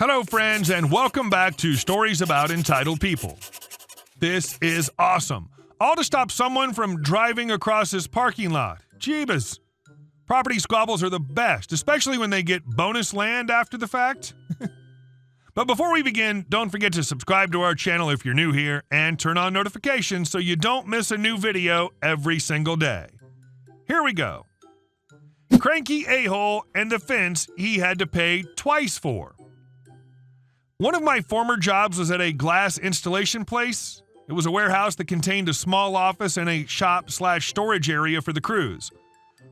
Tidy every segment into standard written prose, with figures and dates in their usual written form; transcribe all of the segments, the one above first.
Hello, friends, and welcome back to Stories About Entitled People. This is awesome. All to stop someone from driving across his parking lot. Jeebus. Property squabbles are the best, especially when they get bonus land after the fact. But before we begin, don't forget to subscribe to our channel if you're new here and turn on notifications so you don't miss a new video every single day. Here we go. Cranky a-hole and the fence he had to pay twice for. One of my former jobs was at a glass installation place. It was a warehouse that contained a small office and a shop/storage area for the crews.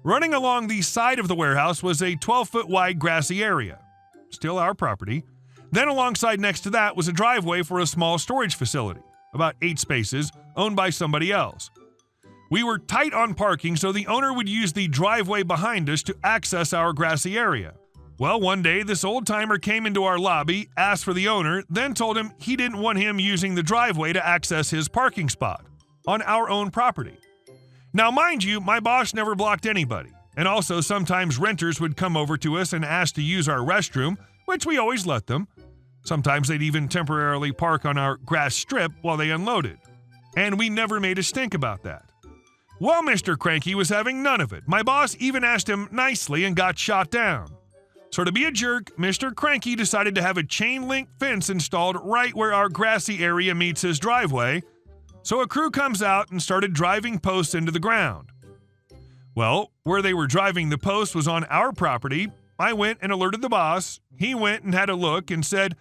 Running along the side of the warehouse was a 12-foot wide grassy area. Still our property. Then alongside next to that was a driveway for a small storage facility, about 8 spaces, owned by somebody else. We were tight on parking, so the owner would use the driveway behind us to access our grassy area. Well, one day, this old-timer came into our lobby, asked for the owner, then told him he didn't want him using the driveway to access his parking spot on our own property. Now, mind you, my boss never blocked anybody, and also sometimes renters would come over to us and ask to use our restroom, which we always let them. Sometimes they'd even temporarily park on our grass strip while they unloaded, and we never made a stink about that. Well, Mr. Cranky was having none of it. My boss even asked him nicely and got shot down. So to be a jerk, Mr. Cranky decided to have a chain link fence installed right where our grassy area meets his driveway. So a crew comes out and started driving posts into the ground. Well, where they were driving the post was on our property. I went and alerted the boss. He went and had a look and said,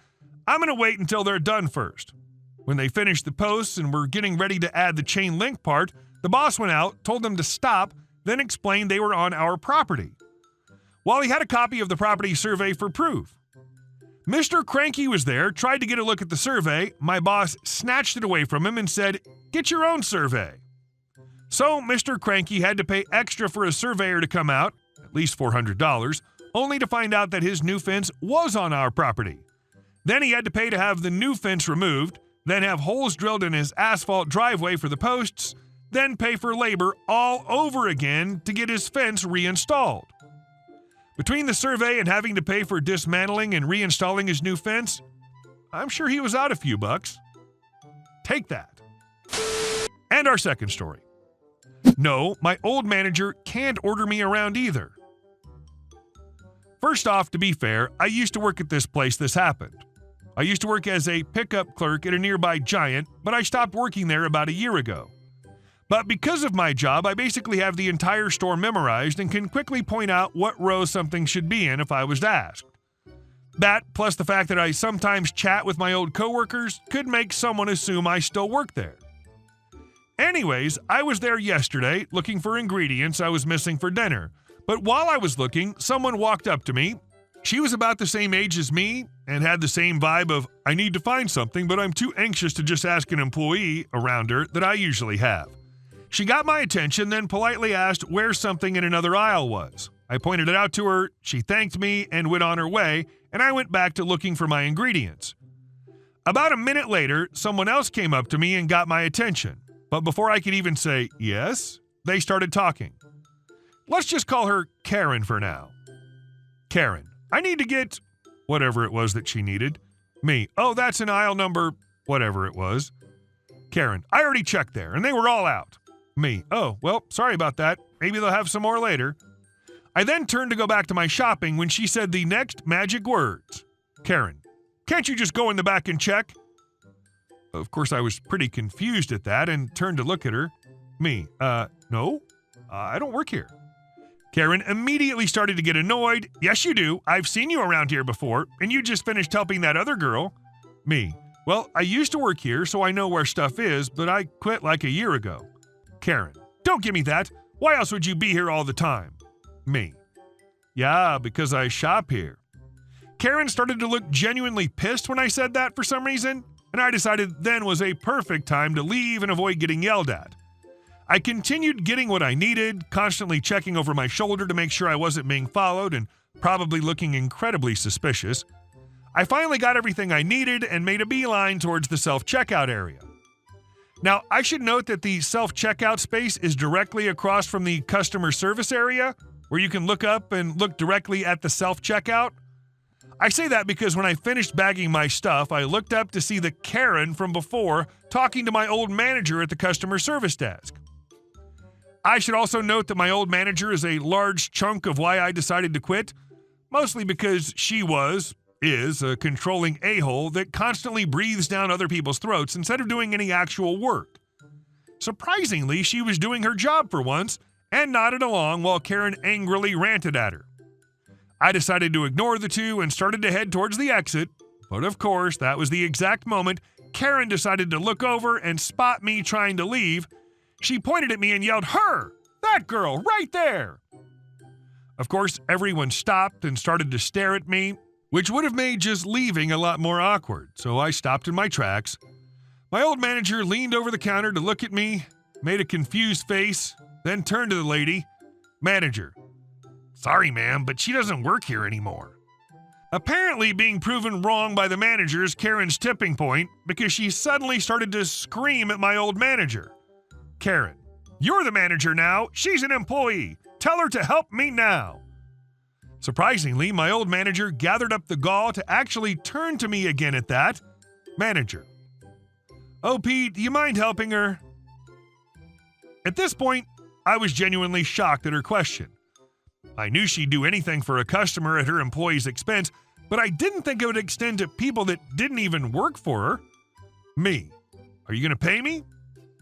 "I'm going to wait until they're done first." When they finished the posts and were getting ready to add the chain link part, the boss went out, told them to stop, then explained they were on our property. While he had a copy of the property survey for proof. Mr. Cranky was there, tried to get a look at the survey. My boss snatched it away from him and said, "Get your own survey." So Mr. Cranky had to pay extra for a surveyor to come out, at least $400, only to find out that his new fence was on our property. Then he had to pay to have the new fence removed, then have holes drilled in his asphalt driveway for the posts, then pay for labor all over again to get his fence reinstalled. Between the survey and having to pay for dismantling and reinstalling his new fence, I'm sure he was out a few bucks. Take that. And our second story. No, my old manager can't order me around either. First off, to be fair, I used to work at this place this happened. I used to work as a pickup clerk at a nearby Giant, but I stopped working there about a year ago. But because of my job, I basically have the entire store memorized and can quickly point out what row something should be in if I was asked. That, plus the fact that I sometimes chat with my old coworkers, could make someone assume I still work there. Anyways, I was there yesterday looking for ingredients I was missing for dinner. But while I was looking, someone walked up to me. She was about the same age as me and had the same vibe of, "I need to find something, but I'm too anxious to just ask an employee" around her that I usually have. She got my attention, then politely asked where something in another aisle was. I pointed it out to her, she thanked me and went on her way, and I went back to looking for my ingredients. About a minute later, someone else came up to me and got my attention. But before I could even say yes, they started talking. Let's just call her Karen for now. Karen, I need to get whatever it was that she needed. Me, oh, that's in aisle number whatever it was. Karen, I already checked there, and they were all out. Me, oh, well, sorry about that. Maybe they'll have some more later. I then turned to go back to my shopping when she said the next magic words. Karen, can't you just go in the back and check? Of course, I was pretty confused at that and turned to look at her. Me, no, I don't work here. Karen immediately started to get annoyed. Yes, you do. I've seen you around here before, and you just finished helping that other girl. Me, well, I used to work here, so I know where stuff is, but I quit like a year ago. Karen, don't give me that. Why else would you be here all the time? Me, yeah, because I shop here. Karen started to look genuinely pissed when I said that for some reason, and I decided then was a perfect time to leave and avoid getting yelled at. I continued getting what I needed, constantly checking over my shoulder to make sure I wasn't being followed and probably looking incredibly suspicious. I finally got everything I needed and made a beeline towards the self-checkout area. Now, I should note that the self-checkout space is directly across from the customer service area, where you can look up and look directly at the self-checkout. I say that because when I finished bagging my stuff, I looked up to see the Karen from before talking to my old manager at the customer service desk. I should also note that my old manager is a large chunk of why I decided to quit, mostly because she is a controlling a-hole that constantly breathes down other people's throats instead of doing any actual work. Surprisingly, she was doing her job for once and nodded along while Karen angrily ranted at her. I decided to ignore the two and started to head towards the exit, but of course, that was the exact moment Karen decided to look over and spot me trying to leave. She pointed at me and yelled, "Her! That girl, right there!" Of course, everyone stopped and started to stare at me, which would have made just leaving a lot more awkward, so I stopped in my tracks. My old manager leaned over the counter to look at me, made a confused face, then turned to the lady. "Manager, sorry ma'am, but she doesn't work here anymore." Apparently being proven wrong by the manager is Karen's tipping point because she suddenly started to scream at my old manager. "Karen, you're the manager now. She's an employee. Tell her to help me now." Surprisingly, my old manager gathered up the gall to actually turn to me again at that. "Manager, OP, do you mind helping her?" At this point, I was genuinely shocked at her question. I knew she'd do anything for a customer at her employee's expense, but I didn't think it would extend to people that didn't even work for her. "Me, are you going to pay me?"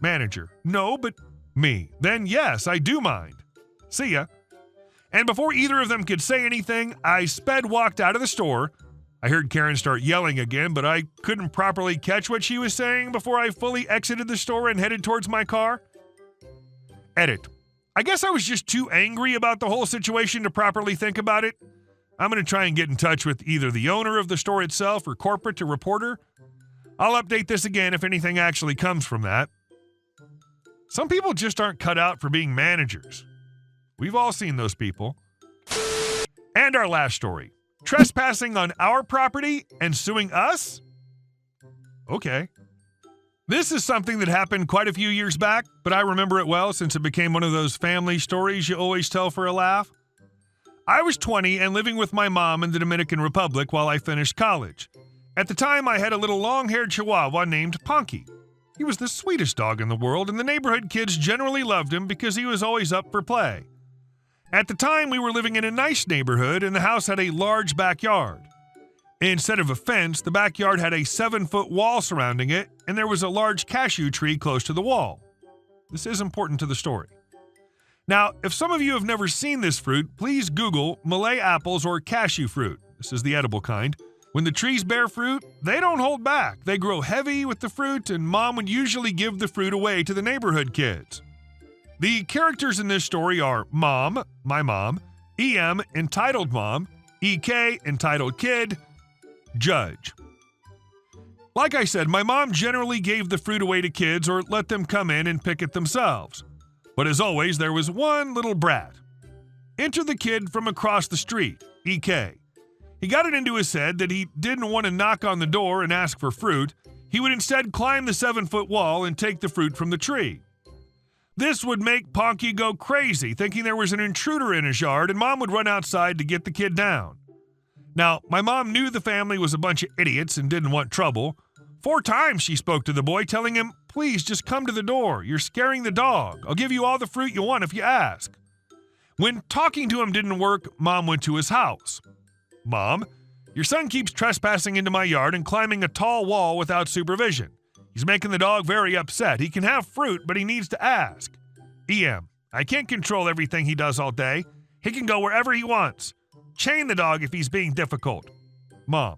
Manager, "No, but..." Me, "Then yes, I do mind. See ya." And before either of them could say anything, I walked out of the store. I heard Karen start yelling again, but I couldn't properly catch what she was saying before I fully exited the store and headed towards my car. Edit. I guess I was just too angry about the whole situation to properly think about it. I'm going to try and get in touch with either the owner of the store itself or corporate to report her. I'll update this again if anything actually comes from that. Some people just aren't cut out for being managers. We've all seen those people. And our last story. Trespassing on our property and suing us? Okay. This is something that happened quite a few years back, but I remember it well since it became one of those family stories you always tell for a laugh. I was 20 and living with my mom in the Dominican Republic while I finished college. At the time, I had a little long-haired Chihuahua named Ponky. He was the sweetest dog in the world, and the neighborhood kids generally loved him because he was always up for play. At the time, we were living in a nice neighborhood, and the house had a large backyard. Instead of a fence, the backyard had a 7-foot wall surrounding it, and there was a large cashew tree close to the wall. This is important to the story. Now, if some of you have never seen this fruit, please Google Malay apples or cashew fruit. This is the edible kind. When the trees bear fruit, they don't hold back. They grow heavy with the fruit, and Mom would usually give the fruit away to the neighborhood kids. The characters in this story are Mom, my mom, EM, entitled mom, EK, entitled kid, Judge. Like I said, my mom generally gave the fruit away to kids or let them come in and pick it themselves. But as always, there was one little brat. Enter the kid from across the street, EK. He got it into his head that he didn't want to knock on the door and ask for fruit. He would instead climb the 7-foot wall and take the fruit from the tree. This would make Ponky go crazy, thinking there was an intruder in his yard, and Mom would run outside to get the kid down. Now, my mom knew the family was a bunch of idiots and didn't want trouble. 4 times she spoke to the boy, telling him, "Please, just come to the door. You're scaring the dog. I'll give you all the fruit you want if you ask." When talking to him didn't work, Mom went to his house. "Mom, your son keeps trespassing into my yard and climbing a tall wall without supervision. He's making the dog very upset. He can have fruit, but he needs to ask." EM, I can't control everything he does all day. He can go wherever he wants. Chain the dog if he's being difficult. Mom,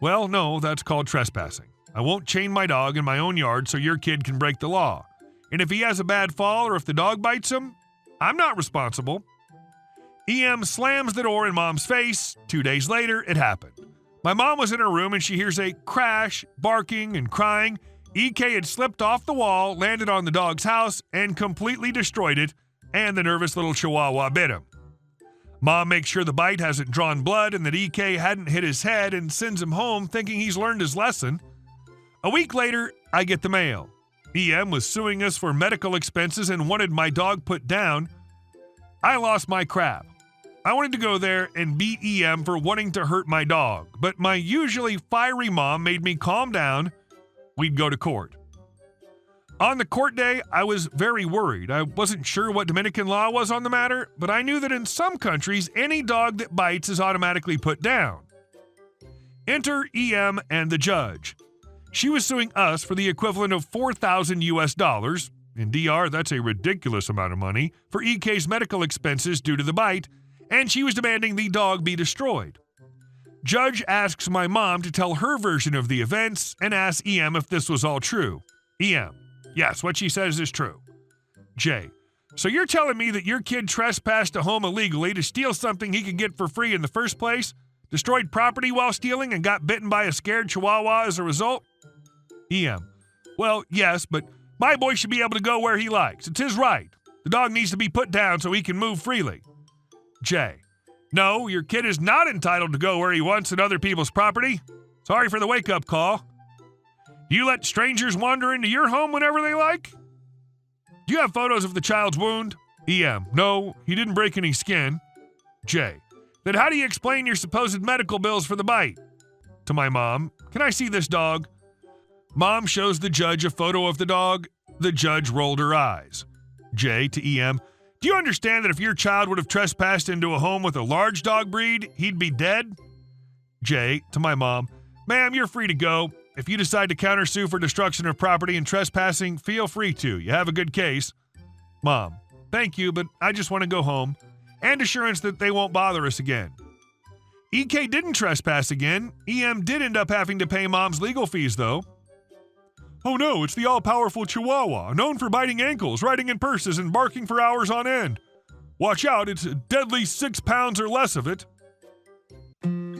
well, no, that's called trespassing. I won't chain my dog in my own yard so your kid can break the law. And if he has a bad fall or if the dog bites him, I'm not responsible. EM slams the door in Mom's face. 2 days later, it happened. My mom was in her room and she hears a crash, barking, and crying. EK had slipped off the wall, landed on the dog's house, and completely destroyed it, and the nervous little Chihuahua bit him. Mom makes sure the bite hasn't drawn blood and that EK hadn't hit his head and sends him home thinking he's learned his lesson. A week later, I get the mail. EM was suing us for medical expenses and wanted my dog put down. I lost my crap. I wanted to go there and beat EM for wanting to hurt my dog, but my usually fiery mom made me calm down. We'd go to court. On the court day, I was very worried. I wasn't sure what Dominican law was on the matter, but I knew that in some countries, any dog that bites is automatically put down. Enter EM and the judge. She was suing us for the equivalent of $4,000 US. In DR, that's a ridiculous amount of money for EK's medical expenses due to the bite, and she was demanding the dog be destroyed. Judge asks my mom to tell her version of the events and asks EM if this was all true. EM: yes, what she says is true. J: so you're telling me that your kid trespassed a home illegally to steal something he could get for free in the first place, destroyed property while stealing, and got bitten by a scared chihuahua as a result? EM: well, yes, but my boy should be able to go where he likes. It's his right. The dog needs to be put down so he can move freely. J: no, your kid is not entitled to go where he wants on other people's property. Sorry for the wake-up call. Do you let strangers wander into your home whenever they like? Do you have photos of the child's wound? EM: no, he didn't break any skin. J: then how do you explain your supposed medical bills for the bite? To my mom: can I see this dog? Mom shows the judge a photo of the dog. The judge rolled her eyes. J to EM: do you understand that if your child would have trespassed into a home with a large dog breed, he'd be dead? J to my mom: ma'am, you're free to go. If you decide to countersue for destruction of property and trespassing, feel free to. You have a good case. Mom: thank you, but I just want to go home. And assurance that they won't bother us again. EK didn't trespass again. EM did end up having to pay Mom's legal fees, though. Oh no, it's the all-powerful Chihuahua, known for biting ankles, riding in purses, and barking for hours on end. Watch out, it's a deadly 6 pounds or less of it.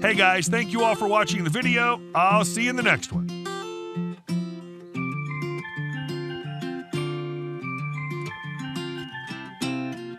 Hey guys, thank you all for watching the video. I'll see you in the next one.